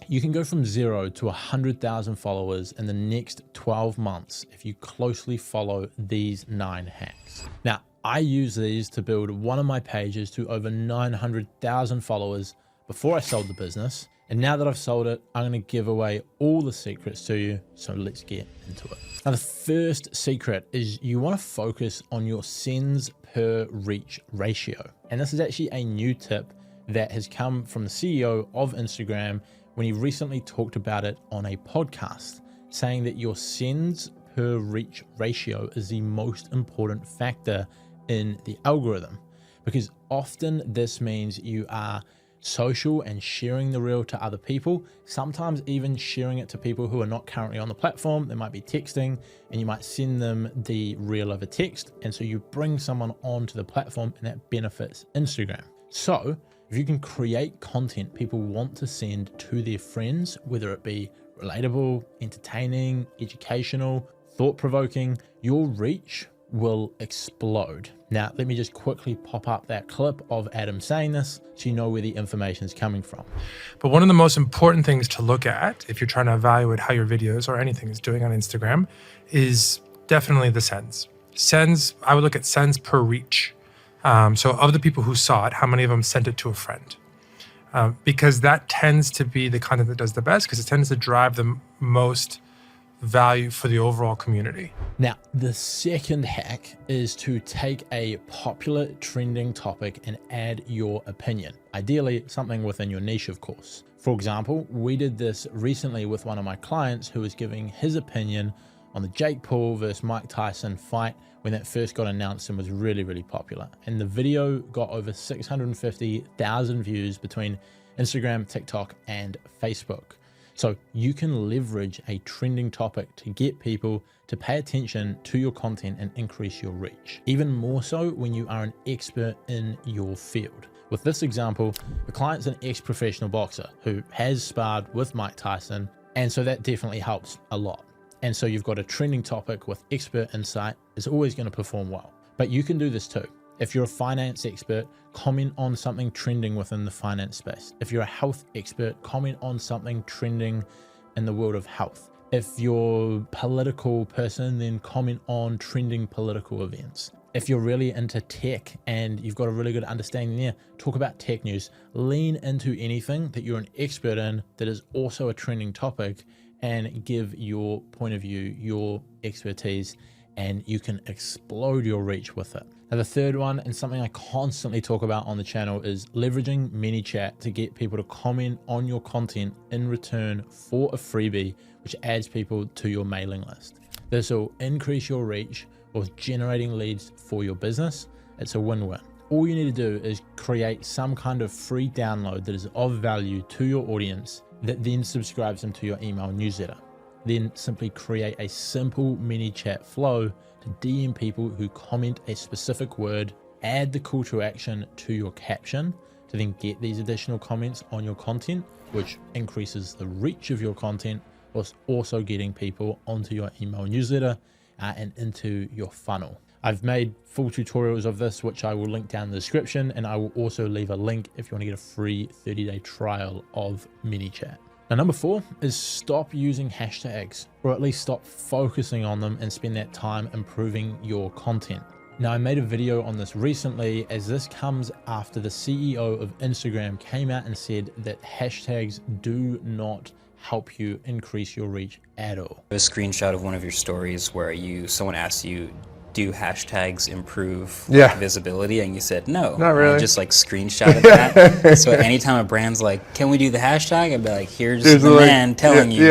You can go from 0 to 100,000 followers in the next 12 months if you closely follow these 9 hacks. Now, I use these to build one of my pages to over 900,000 followers before I sold the business. And now that I've sold it, I'm going to give away all the secrets to you. So let's get into it. Now, the first secret is you want to focus on your sends per reach ratio. And this is actually a new tip that has come from the CEO of Instagram when he recently talked about it on a podcast, saying that your sends per reach ratio is the most important factor in the algorithm, because often this means you are social and sharing the reel to other people, sometimes even sharing it to people who are not currently on the platform. They might be texting and you might send them the reel over text. And so you bring someone onto the platform and that benefits Instagram. So if you can create content people want to send to their friends, whether it be relatable, entertaining, educational, thought-provoking, your reach will explode. Now, let me just quickly pop up that clip of Adam saying this so you know where the information is coming from. But one of the most important things to look at if you're trying to evaluate how your videos or anything is doing on Instagram is definitely the sends. Sends, I would look at sends per reach. So of the people who saw it, how many of them sent it to a friend? Because that tends to be the content that does the best, because it tends to drive the most value for the overall community. Now, the second hack is to take a popular trending topic and add your opinion, ideally something within your niche, of course. For example, we did this recently with one of my clients who was giving his opinion on the Jake Paul versus Mike Tyson fight when that first got announced and was really, really popular. And the video got over 650,000 views between Instagram, TikTok, and Facebook. So you can leverage a trending topic to get people to pay attention to your content and increase your reach. Even more so when you are an expert in your field. With this example, the client's an ex-professional boxer who has sparred with Mike Tyson, and so that definitely helps a lot. And so you've got a trending topic with expert insight is always going to perform well. But you can do this too. If you're a finance expert, comment on something trending within the finance space. If you're a health expert, comment on something trending in the world of health. If you're a political person, then comment on trending political events. If you're really into tech and you've got a really good understanding there, talk about tech news. Lean into anything that you're an expert in that is also a trending topic and give your point of view, your expertise, and you can explode your reach with it. Now, the third one, and something I constantly talk about on the channel, is leveraging ManyChat to get people to comment on your content in return for a freebie, which adds people to your mailing list. This will increase your reach or generating leads for your business. It's a win-win. All you need to do is create some kind of free download that is of value to your audience that then subscribes them to your email newsletter. Then simply create a simple ManyChat flow to DM people who comment a specific word, add the call to action to your caption to then get these additional comments on your content, which increases the reach of your content, whilst also getting people onto your email newsletter and into your funnel. I've made full tutorials of this, which I will link down in the description, and I will also leave a link if you want to get a free 30-day trial of ManyChat. Now, number 4 is stop using hashtags, or at least stop focusing on them and spend that time improving your content. Now, I made a video on this recently, as this comes after the CEO of Instagram came out and said that hashtags do not help you increase your reach at all. A screenshot of one of your stories where someone asked you, do hashtags improve visibility? And you said no. Not really. And I just like screenshotted that. So anytime a brand's like, can we do the hashtag? I'd be like, here's the man telling you.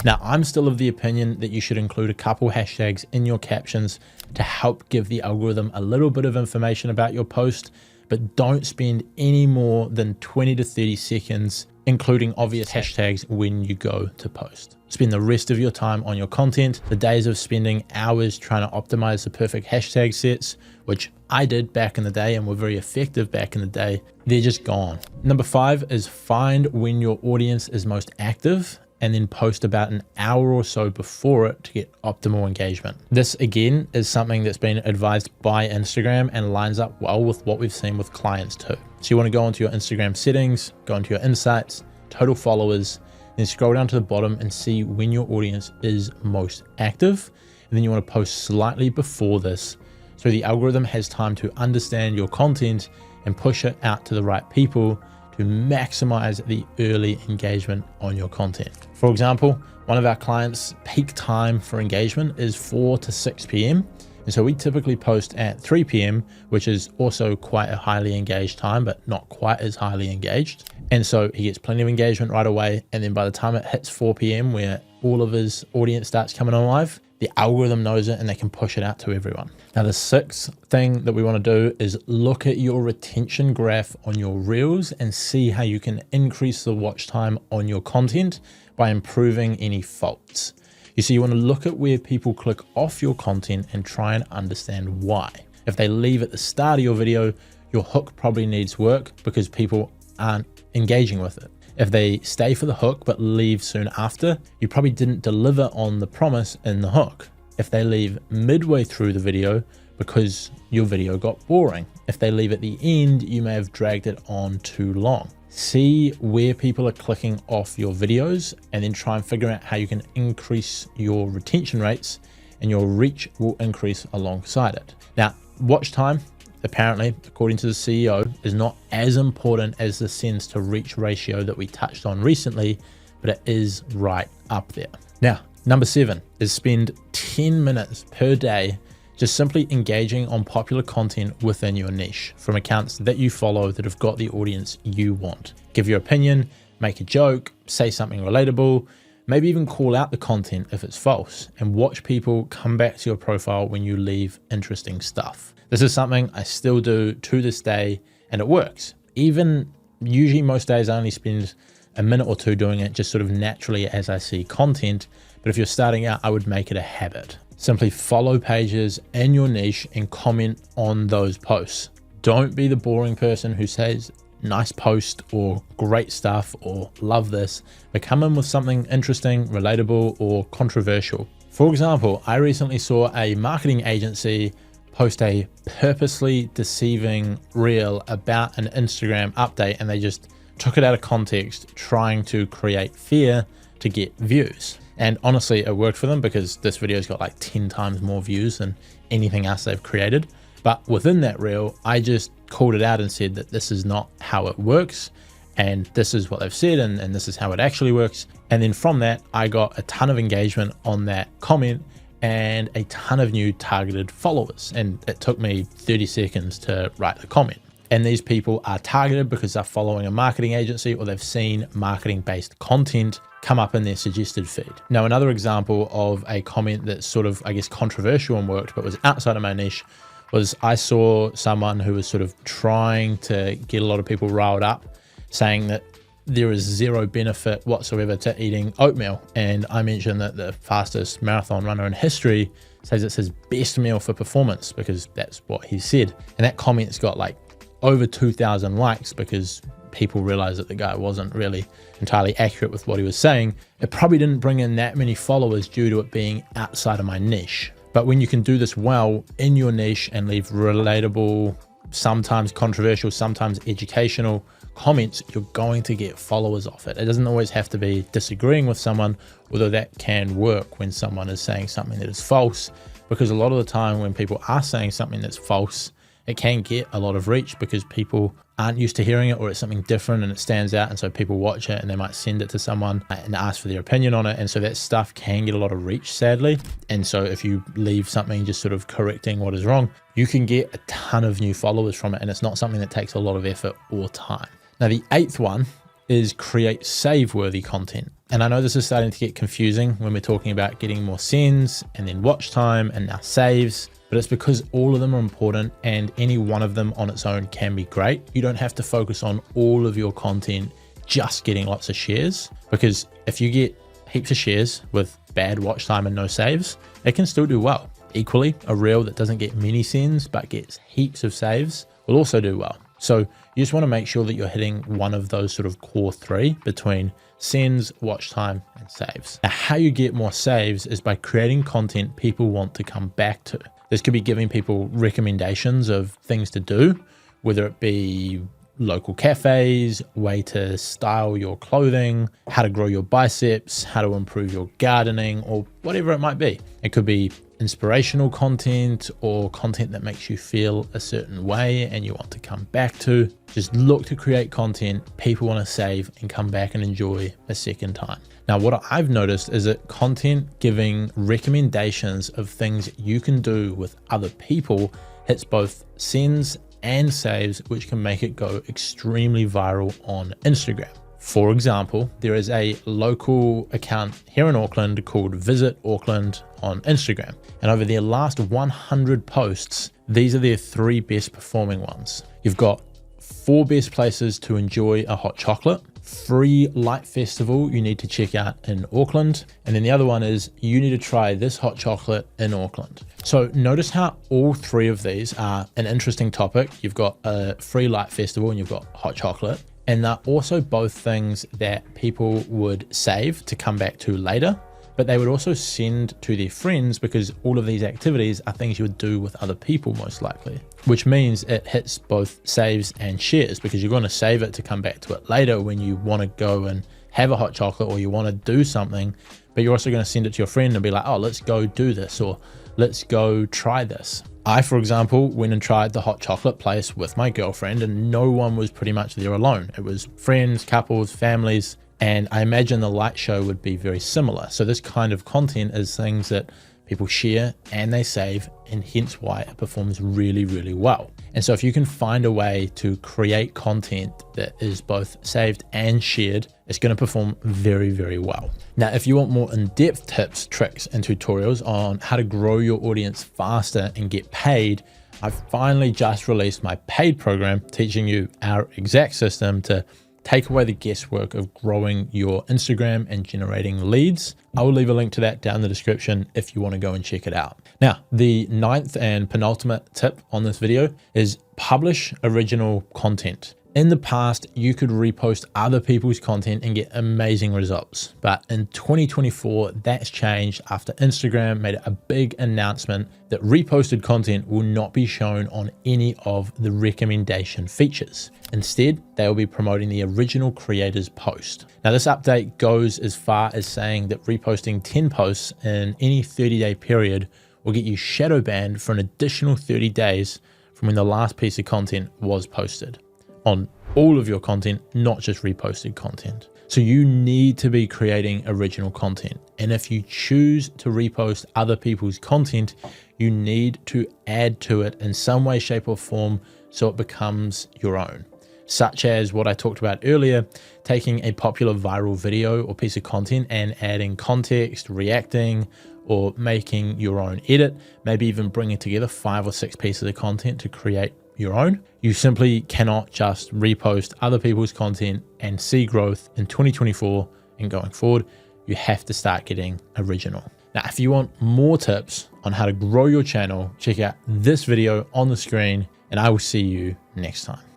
Now, I'm still of the opinion that you should include a couple hashtags in your captions to help give the algorithm a little bit of information about your post, but don't spend any more than 20 to 30 seconds including obvious hashtags when you go to post. Spend the rest of your time on your content. The days of spending hours trying to optimize the perfect hashtag sets, which I did back in the day and were very effective back in the day, they're just gone. Number 5 is find when your audience is most active and then post about an hour or so before it to get optimal engagement. This again is something that's been advised by Instagram and lines up well with what we've seen with clients too. So you want to go into your Instagram settings, go into your insights, total followers, Then scroll down to the bottom and see when your audience is most active. And then you want to post slightly before this, so the algorithm has time to understand your content and push it out to the right people to maximize the early engagement on your content. For example, one of our clients' peak time for engagement is 4 to 6 p.m. And so we typically post at 3 p.m., which is also quite a highly engaged time, but not quite as highly engaged. And so he gets plenty of engagement right away. And then by the time it hits 4 p.m., where all of his audience starts coming on live, the algorithm knows it and they can push it out to everyone. Now, the sixth thing that we want to do is look at your retention graph on your reels and see how you can increase the watch time on your content by improving any faults. You see, you want to look at where people click off your content and try and understand why. If they leave at the start of your video, your hook probably needs work because people aren't engaging with it. If they stay for the hook but leave soon after, you probably didn't deliver on the promise in the hook. If they leave midway through the video because your video got boring. If they leave at the end, you may have dragged it on too long. See where people are clicking off your videos and then try and figure out how you can increase your retention rates, and your reach will increase alongside it. Now, watch time, apparently, according to the CEO, is not as important as the sends to reach ratio that we touched on recently, but it is right up there. Now, number 7 is spend 10 minutes per day just simply engaging on popular content within your niche from accounts that you follow that have got the audience you want. Give your opinion, make a joke, say something relatable, maybe even call out the content if it's false, and watch people come back to your profile when you leave interesting stuff. This is something I still do to this day, and it works. Even usually most days I only spend a minute or two doing it just sort of naturally as I see content. But if you're starting out, I would make it a habit. Simply follow pages in your niche and comment on those posts. Don't be the boring person who says nice post or great stuff or love this, but come in with something interesting, relatable, or controversial. For example, I recently saw a marketing agency post a purposely deceiving reel about an Instagram update, and they just took it out of context, trying to create fear to get views. And honestly, it worked for them because this video's got like 10 times more views than anything else they've created. But within that reel, I just called it out and said that this is not how it works, and this is what they've said, and this is how it actually works. And then from that, I got a ton of engagement on that comment and a ton of new targeted followers. And it took me 30 seconds to write the comment. And these people are targeted because they're following a marketing agency or they've seen marketing-based content come up in their suggested feed. Now, another example of a comment that's sort of, I guess, controversial and worked, but was outside of my niche, was I saw someone who was sort of trying to get a lot of people riled up, saying that there is zero benefit whatsoever to eating oatmeal. And I mentioned that the fastest marathon runner in history says it's his best meal for performance, because that's what he said. And that comment's got like over 2,000 likes because people realized that the guy wasn't really entirely accurate with what he was saying. It probably didn't bring in that many followers due to it being outside of my niche. But when you can do this well in your niche and leave relatable, sometimes controversial, sometimes educational comments, you're going to get followers off it. It doesn't always have to be disagreeing with someone, although that can work when someone is saying something that is false, because a lot of the time when people are saying something that's false, it can get a lot of reach because people aren't used to hearing it, or it's something different and it stands out. And so people watch it and they might send it to someone and ask for their opinion on it. And so that stuff can get a lot of reach, sadly. And so if you leave something just sort of correcting what is wrong, you can get a ton of new followers from it. And it's not something that takes a lot of effort or time. Now, the 8th one is create save-worthy content. And I know this is starting to get confusing when we're talking about getting more sends and then watch time and now saves. But it's because all of them are important and any one of them on its own can be great. You don't have to focus on all of your content just getting lots of shares, because if you get heaps of shares with bad watch time and no saves, it can still do well. Equally, a reel that doesn't get many sends but gets heaps of saves will also do well. So you just want to make sure that you're hitting one of those sort of core 3 between sends, watch time, and saves. Now, how you get more saves is by creating content people want to come back to. This could be giving people recommendations of things to do, whether it be local cafes, way to style your clothing, how to grow your biceps, how to improve your gardening, or whatever it might be. It could be inspirational content or content that makes you feel a certain way and you want to come back to. Just look to create content people want to save and come back and enjoy a second time. Now, what I've noticed is that content giving recommendations of things you can do with other people hits both sends and saves, which can make it go extremely viral on Instagram. For example, there is a local account here in Auckland called Visit Auckland on Instagram. And over their last 100 posts, these are their 3 best performing ones. You've got 4 best places to enjoy a hot chocolate, free light festival you need to check out in Auckland, and then the other one is you need to try this hot chocolate in Auckland. So notice how all 3 of these are an interesting topic. You've got a free light festival and you've got hot chocolate, and they're also both things that people would save to come back to later, but they would also send to their friends because all of these activities are things you would do with other people most likely, which means it hits both saves and shares because you're going to save it to come back to it later when you want to go and have a hot chocolate or you want to do something, but you're also going to send it to your friend and be like, oh, let's go do this or let's go try this. I, for example, went and tried the hot chocolate place with my girlfriend and no one was pretty much there alone. It was friends, couples, families, and I imagine the light show would be very similar. So this kind of content is things that people share and they save, and hence why it performs really, really well. And so if you can find a way to create content that is both saved and shared, it's going to perform very, very well. Now, if you want more in-depth tips, tricks, and tutorials on how to grow your audience faster and get paid, I've finally just released my paid program teaching you our exact system to take away the guesswork of growing your Instagram and generating leads. I will leave a link to that down in the description if you want to go and check it out. Now, the 9th and penultimate tip on this video is publish original content. In the past, you could repost other people's content and get amazing results. But in 2024, that's changed after Instagram made a big announcement that reposted content will not be shown on any of the recommendation features. Instead, they will be promoting the original creator's post. Now, this update goes as far as saying that reposting 10 posts in any 30-day period will get you shadow banned for an additional 30 days from when the last piece of content was posted. On all of your content, not just reposted content. So you need to be creating original content. And if you choose to repost other people's content, you need to add to it in some way, shape, or form so it becomes your own. Such as what I talked about earlier, taking a popular viral video or piece of content and adding context, reacting, or making your own edit, maybe even bringing together 5 or 6 pieces of content to create your own. You simply cannot just repost other people's content and see growth in 2024 and going forward. You have to start getting original. Now, if you want more tips on how to grow your channel, check out this video on the screen, and I will see you next time.